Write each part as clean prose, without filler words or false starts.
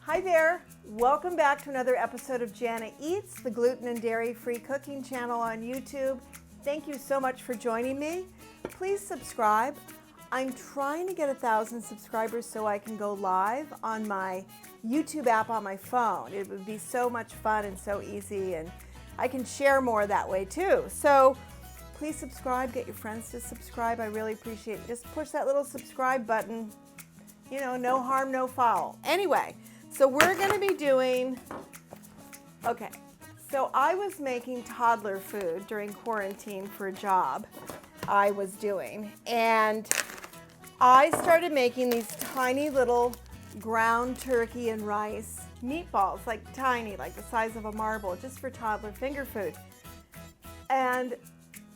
Hi there, welcome back to another episode of Jana Eats, the gluten and dairy-free cooking channel on YouTube. Thank you so much for joining me. Please subscribe. I'm trying to get 1,000 subscribers so I can go live on my YouTube app on my phone. It would be so much fun and so easy, and I can share more that way too. So please subscribe, get your friends to subscribe. I really appreciate it. Just push that little subscribe button. You know, no harm, no foul. Anyway, so we're gonna be doing, okay, so I was making toddler food during quarantine for a job I was doing, and I started making these tiny little ground turkey and rice meatballs, like tiny, like the size of a marble, just for toddler finger food. And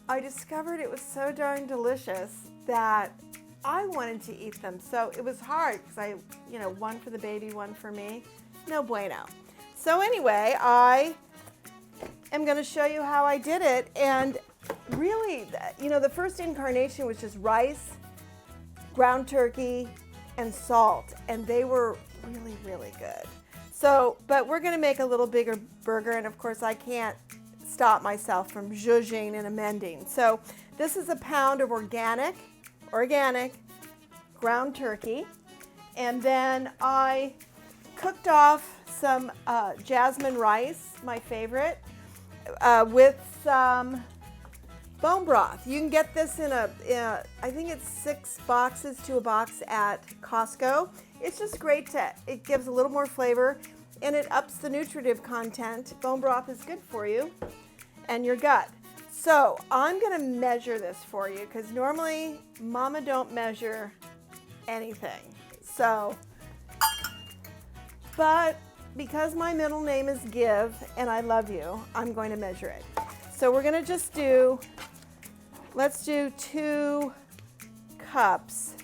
I discovered it was so darn delicious that I wanted to eat them. So it was hard because one for the baby, one for me. No bueno. So anyway, I am going to show you how I did it. And really, the first incarnation was just rice, ground turkey, and salt. And they were really, really good. So, but we're going to make a little bigger burger. And of course, I can't stop myself from zhuzhing and amending. So this is a pound of organic ground turkey, and then I cooked off some jasmine rice, my favorite, with some bone broth. You can get this in I think it's 6 boxes to a box at Costco. It's just great it gives a little more flavor, and it ups the nutritive content. Bone broth is good for you and your gut. So I'm gonna measure this for you because normally Mama don't measure anything. So, but because my middle name is Give and I love you, I'm going to measure it. So we're gonna just let's do 2 cups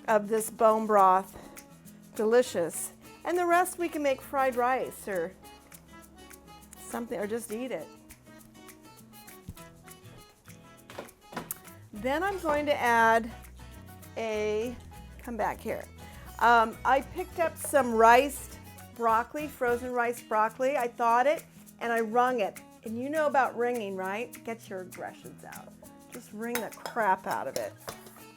of this bone broth, delicious. And the rest we can make fried rice or something, or just eat it. Then I'm going to add come back here. I picked up some frozen rice broccoli. I thawed it and I wrung it. And you know about wringing, right? Get your aggressions out. Just wring the crap out of it.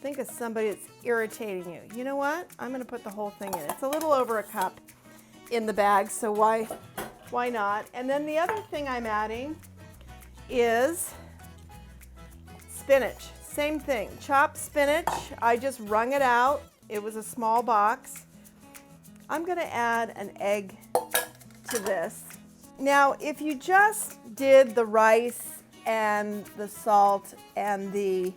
Think of somebody that's irritating you. You know what? I'm gonna put the whole thing in. It's a little over a cup in the bag, so why not? And then the other thing I'm adding is spinach. Same thing, chopped spinach. I just wrung it out. It was a small box. I'm gonna add an egg to this. Now, if you just did the rice and the salt and the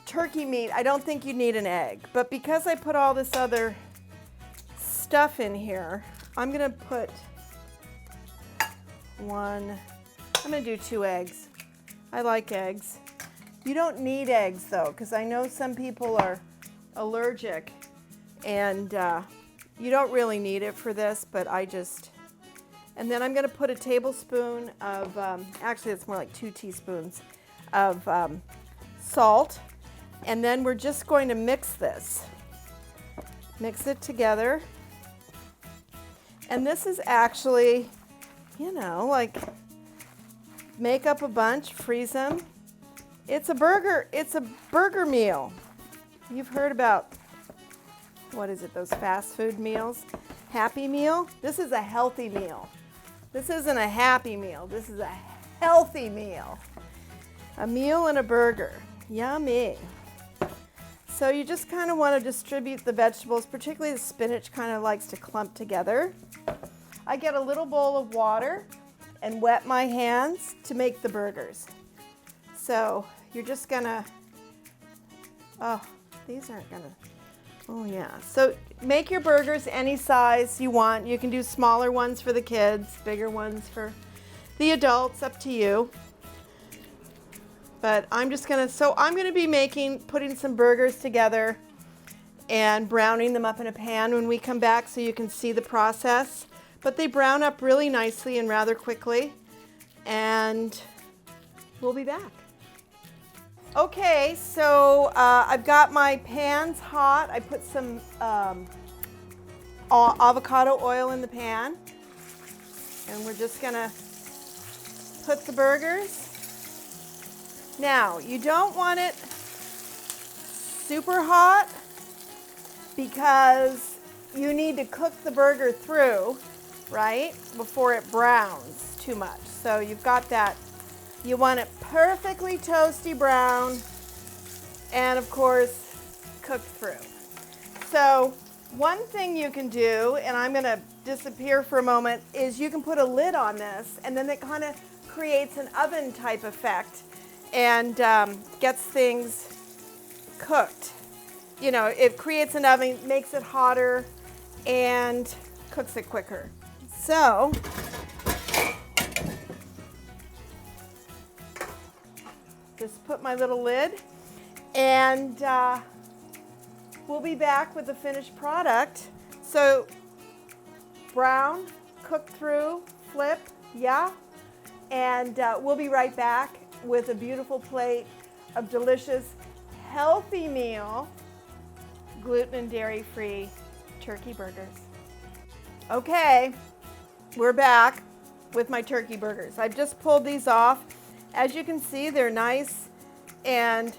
turkey meat, I don't think you need an egg. But because I put all this other stuff in here, I'm gonna put I'm gonna do 2 eggs. I like eggs. You don't need eggs though, because I know some people are allergic and you don't really need it for this, but and then I'm gonna put a tablespoon of, actually it's more like 2 teaspoons of salt, and then we're just going to mix this. Mix it together. And this is actually, like, make up a bunch, freeze them. It's a burger meal. You've heard about, what is it, those fast food meals? Happy Meal? This is a healthy meal. This isn't a happy meal. This is a healthy meal. A meal and a burger. Yummy. So you just kind of want to distribute the vegetables, particularly the spinach kind of likes to clump together. I get a little bowl of water and wet my hands to make the burgers. So you're just gonna, these aren't gonna, oh yeah. So make your burgers any size you want. You can do smaller ones for the kids, bigger ones for the adults, up to you. But I'm gonna be putting some burgers together and browning them up in a pan when we come back so you can see the process. But they brown up really nicely and rather quickly, and we'll be back. Okay, so I've got my pans hot. I put some avocado oil in the pan, and we're just gonna put the burgers. Now, you don't want it super hot because you need to cook the burger through, right, before it browns too much. So you've got that. You want it perfectly toasty brown and, of course, cooked through. So one thing you can do, and I'm going to disappear for a moment, is you can put a lid on this, and then it kind of creates an oven type effect and gets things cooked. You know, it creates an oven, makes it hotter, and cooks it quicker. So just put my little lid, and we'll be back with the finished product. So brown, cook through, flip, yeah, and we'll be right back with a beautiful plate of delicious, healthy meal, gluten and dairy-free turkey burgers. Okay, we're back with my turkey burgers. I've just pulled these off. As you can see, they're nice and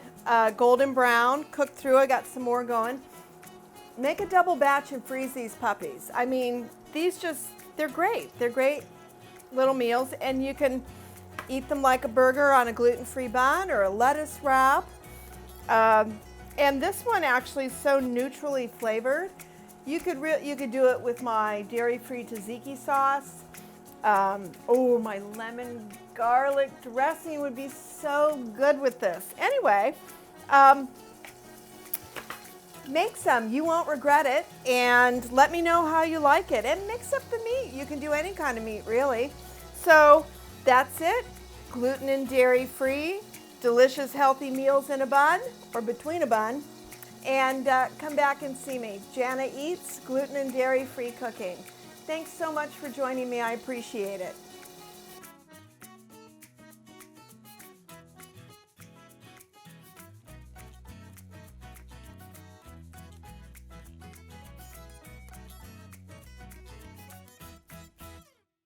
golden brown, cooked through. I got some more going. Make a double batch and freeze these puppies. I mean, they're great. They're great little meals, and you can eat them like a burger on a gluten-free bun or a lettuce wrap. And this one actually is so neutrally flavored. You could do it with my dairy-free tzatziki sauce. Oh, my lemon garlic dressing would be so good with this. Anyway, make some. You won't regret it. And let me know how you like it. And mix up the meat. You can do any kind of meat, really. So that's it. Gluten and dairy-free, delicious, healthy meals in a bun or between a bun. And come back and see me. Jana Eats, gluten and dairy-free cooking. Thanks so much for joining me. I appreciate it.